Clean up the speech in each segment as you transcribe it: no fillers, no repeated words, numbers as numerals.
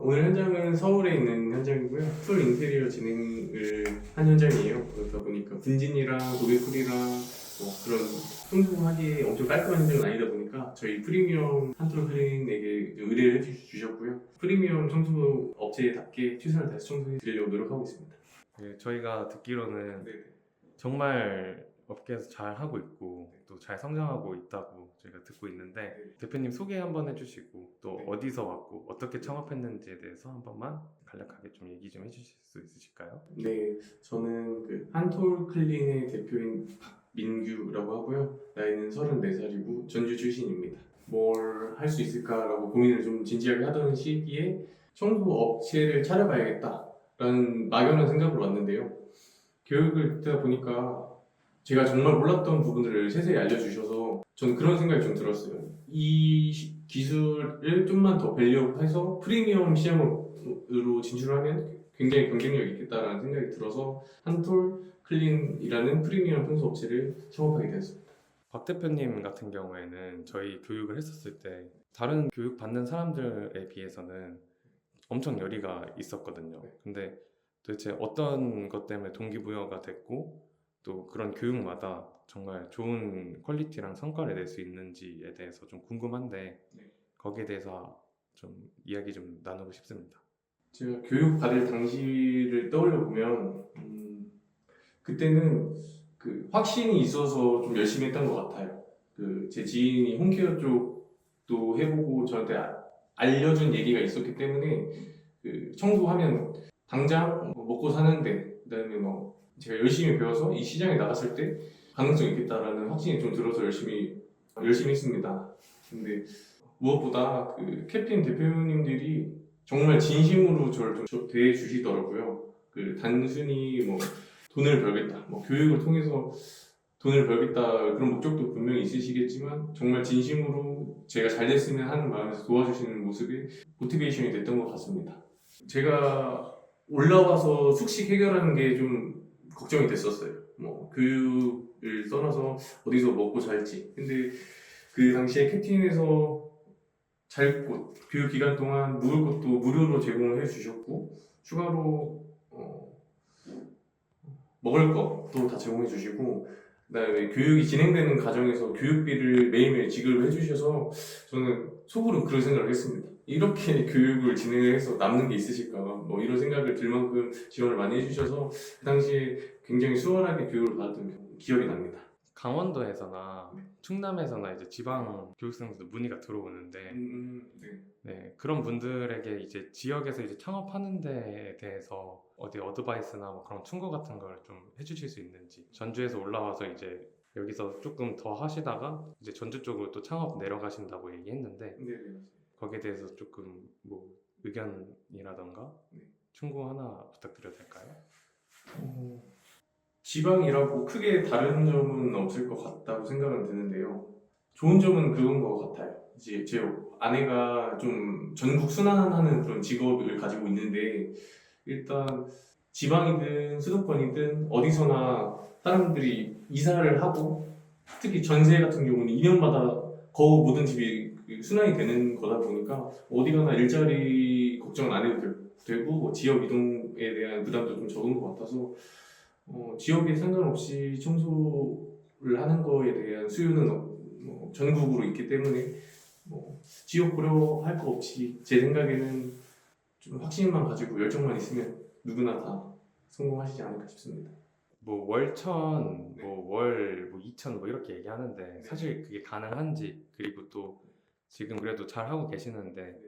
오늘 현장은 서울에 있는 현장이고요. 풀 인테리어 진행을 한 현장이에요. 그러다 보니까 분진이랑 도배풀이랑 뭐 그런 청소하기에 엄청 깔끔한 현장은 아니다 보니까 저희 프리미엄 한톨 클린에게 의뢰를 해주셨고요. 프리미엄 청소 업체답게 최선을 다해서 청소해 드리려고 노력하고 있습니다. 네, 저희가 듣기로는 네. 정말 업계에서 잘 하고 있고 또 잘 성장하고 있다고 저희가 듣고 있는데 대표님 소개 한번 해주시고 또 네. 어디서 왔고 어떻게 창업했는지에 대해서 한 번만 간략하게 좀 얘기 좀 해주실 수 있으실까요? 네, 저는 그 한톨 클린의 대표인 박민규라고 하고요. 나이는 34살이고 전주 출신입니다. 뭘 할 수 있을까라고 고민을 좀 진지하게 하던 시기에 청소 업체를 차려봐야겠다라는 막연한 생각으로 왔는데요. 교육을 듣다 보니까 제가 정말 몰랐던 부분들을 세세히 알려주셔서 저는 그런 생각이 좀 들었어요. 이 기술을 좀만 더 밸류업해서 프리미엄 시장으로 진출하면 굉장히 경쟁력이 있겠다라는 생각이 들어서 한톨 클린이라는 프리미엄 청소 업체를 창업하게 되었습니다. 박 대표님 같은 경우에는 저희 교육을 했었을 때 다른 교육 받는 사람들에 비해서는 엄청 열의가 있었거든요. 네. 근데 도대체 어떤 것 때문에 동기부여가 됐고 또 그런 교육마다 정말 좋은 퀄리티랑 성과를 낼 수 있는지에 대해서 좀 궁금한데 네. 거기에 대해서 좀 이야기 좀 나누고 싶습니다. 제가 교육 받을 당시를 떠올려 보면 그때는 그 확신이 있어서 좀 열심히 했던 것 같아요. 그 제 지인이 홈케어 쪽도 해보고 저한테 알려준 얘기가 있었기 때문에 그 청소하면 당장 먹고 사는데 그다음에 뭐 제가 열심히 배워서 이 시장에 나갔을 때 가능성이 있겠다라는 확신이 좀 들어서 열심히 했습니다. 근데 무엇보다 그 캡틴 대표님들이 정말 진심으로 저를 좀 대해 주시더라고요. 그 단순히 뭐 돈을 벌겠다, 뭐 교육을 통해서 돈을 벌겠다 그런 목적도 분명히 있으시겠지만 정말 진심으로 제가 잘 됐으면 하는 마음에서 도와주시는 모습이 모티베이션이 됐던 것 같습니다. 제가 올라와서 숙식 해결하는 게 좀 걱정이 됐었어요. 뭐 교육을 떠나서 어디서 먹고 살지. 근데 그 당시에 캡틴에서 잘 곳, 교육 기간 동안 묵을 것도 무료로 제공을 해주셨고 추가로 먹을 것도 다 제공해 주시고 그다음에 교육이 진행되는 과정에서 교육비를 매일매일 지급을 해주셔서 저는 속으로 그런 생각을 했습니다. 이렇게 교육을 진행해서 남는 게 있으실까 뭐 이런 생각을 들 만큼 지원을 많이 해주셔서 그 당시에 굉장히 수월하게 교육을 받았던 기억이 납니다. 강원도에서나 충남에서나 이제 지방 교육생들 문의가 들어오는데 네. 네, 그런 분들에게 이제 지역에서 이제 창업하는 데에 대해서 어디 어드바이스나 뭐 그런 충고 같은 걸 좀 해주실 수 있는지 전주에서 올라와서 이제 여기서 조금 더 하시다가 이제 전주 쪽으로 또 창업 내려가신다고 얘기했는데 네, 네. 거기에 대해서 조금 뭐 의견이라던가 네. 충고 하나 부탁드려도 될까요? 지방이라고 크게 다른 점은 없을 것 같다고 생각은 드는데요. 좋은 점은 그런 것 같아요. 이제 제 아내가 좀 전국 순환하는 그런 직업을 가지고 있는데 일단 지방이든 수도권이든 어디서나 사람들이 이사를 하고 특히 전세 같은 경우는 2년마다 거의 모든 집이 순환이 되는 거다 보니까 어디 가나 일자리 걱정은 안 해도 되고 뭐 지역 이동에 대한 부담도 좀 적은 것 같아서 지역에 상관없이 청소를 하는 거에 대한 수요는 뭐 전국으로 있기 때문에 뭐 지역 고려할 거 없이 제 생각에는 좀 확신만 가지고 열정만 있으면 누구나 다 성공하시지 않을까 싶습니다. 뭐 월천, 뭐 월, 뭐 이천 뭐 이렇게 얘기하는데 사실 그게 가능한지 그리고 또 지금 그래도 잘 하고 계시는데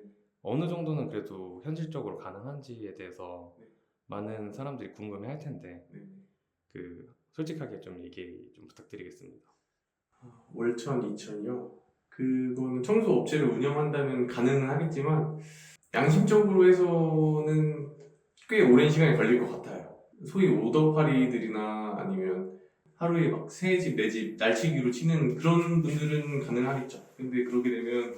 어느 정도는 그래도 현실적으로 가능한지에 대해서 많은 사람들이 궁금해 할 텐데 그 솔직하게 좀 얘기 좀 부탁드리겠습니다. 월천, 이천이요? 그거는 청소 업체를 운영한다면 가능은 하겠지만 양심적으로 해서는 꽤 오랜 시간이 걸릴 것 같아요. 소위 오더파리들이나 아니면 하루에 막 세 집, 네 집 날치기로 치는 그런 분들은 가능하겠죠. 근데 그렇게 되면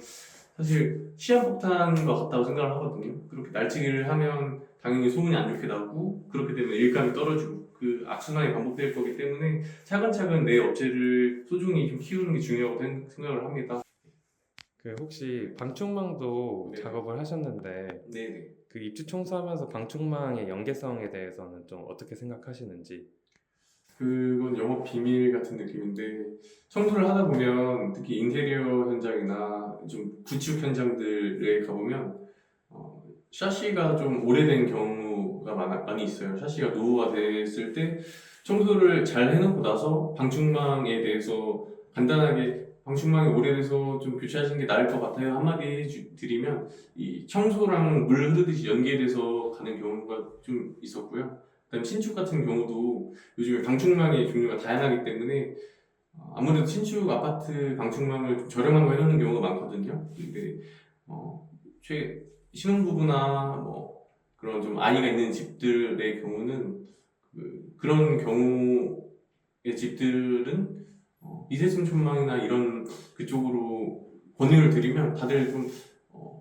사실 시한폭탄인 것 같다고 생각을 하거든요. 그렇게 날치기를 하면 당연히 소문이 안 좋게 나고 그렇게 되면 일감이 떨어지고 그 악순환이 반복될 거기 때문에 차근차근 내 업체를 소중히 좀 키우는 게 중요하다고 생각을 합니다. 그 혹시 방충망도 네. 작업을 하셨는데 네네. 그 입주 청소하면서 방충망의 연계성에 대해서는 좀 어떻게 생각하시는지? 그건 영업 비밀 같은 느낌인데 청소를 하다 보면 특히 인테리어 현장이나 좀 구축 현장들에 가보면 샤시가 좀 오래된 경우가 많이 있어요. 샤시가 노후가 됐을 때 청소를 잘 해놓고 나서 방충망에 대해서 간단하게 방충망이 오래돼서 좀 교체하시는 게 나을 것 같아요. 한마디 드리면 이 청소랑 물 흐르듯이 연계돼서 가는 경우가 좀 있었고요. 그다음 신축 같은 경우도 요즘에 방충망의 종류가 다양하기 때문에 아무래도 신축 아파트 방충망을 좀 저렴한 거 해놓는 경우가 많거든요. 근데 최 신혼부부나 뭐 그런 좀 아이가 있는 집들의 경우는 그런 경우의 집들은 미세층 촌망이나 이런 그쪽으로 권유를 드리면 다들 좀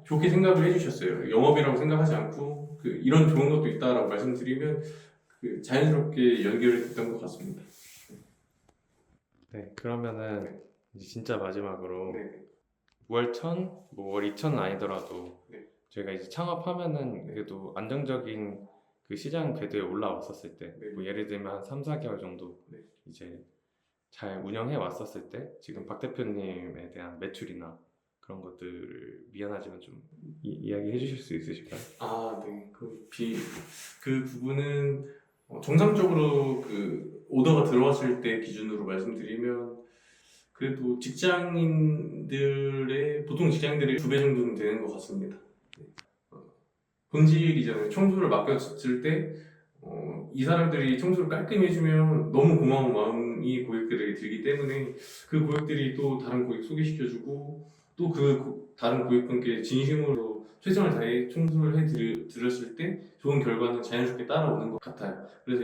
좋게 생각을 해주셨어요. 영업이라고 생각하지 않고 이런 좋은 것도 있다라고 말씀드리면 자연스럽게 연결이 됐던 것 같습니다. 네, 그러면은 이제 진짜 마지막으로 네. 월 1000, 월 2000은 아니더라도 네. 저희가 이제 창업하면은 네. 그래도 안정적인 그 시장 궤도에 올라왔었을 때, 네. 뭐 예를 들면 한 3, 4개월 정도 네. 이제 잘 운영해 왔었을 때 지금 박 대표님에 대한 매출이나 그런 것들을 미안하지만 좀 이야기해 주실 수 있으실까요? 네. 그 부분은 정상적으로 오더가 들어왔을 때 기준으로 말씀드리면 그래도 보통 직장인들의 2배 정도는 되는 것 같습니다. 네. 본질이잖아요. 청소를 맡겼을 때, 이 사람들이 청소를 깔끔히 해주면 너무 고마운 마음이 고객들에게 들기 때문에 그 고객들이 또 다른 고객 소개시켜주고 또 다른 고객분께 진심으로 최선을 다해 청소를 해드렸을 때 좋은 결과는 자연스럽게 따라오는 것 같아요. 그래서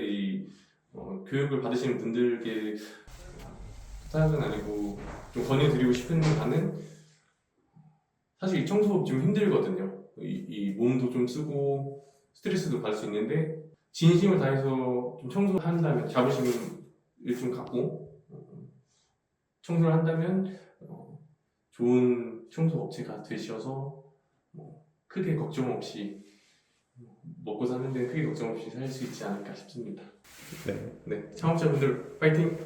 교육을 받으시는 분들께 부탁은 아니고 좀 권해드리고 싶은 바는 사실 이 청소 좀 힘들거든요. 이 몸도 좀 쓰고 스트레스도 받을 수 있는데 진심을 다해서 좀 청소를 한다면 자부심을 좀 갖고 청소를 한다면 좋은 청소 업체가 되셔서 크게 걱정 없이 먹고 사는 데는 크게 걱정 없이 살 수 있지 않을까 싶습니다. 네. 네, 창업자분들 파이팅!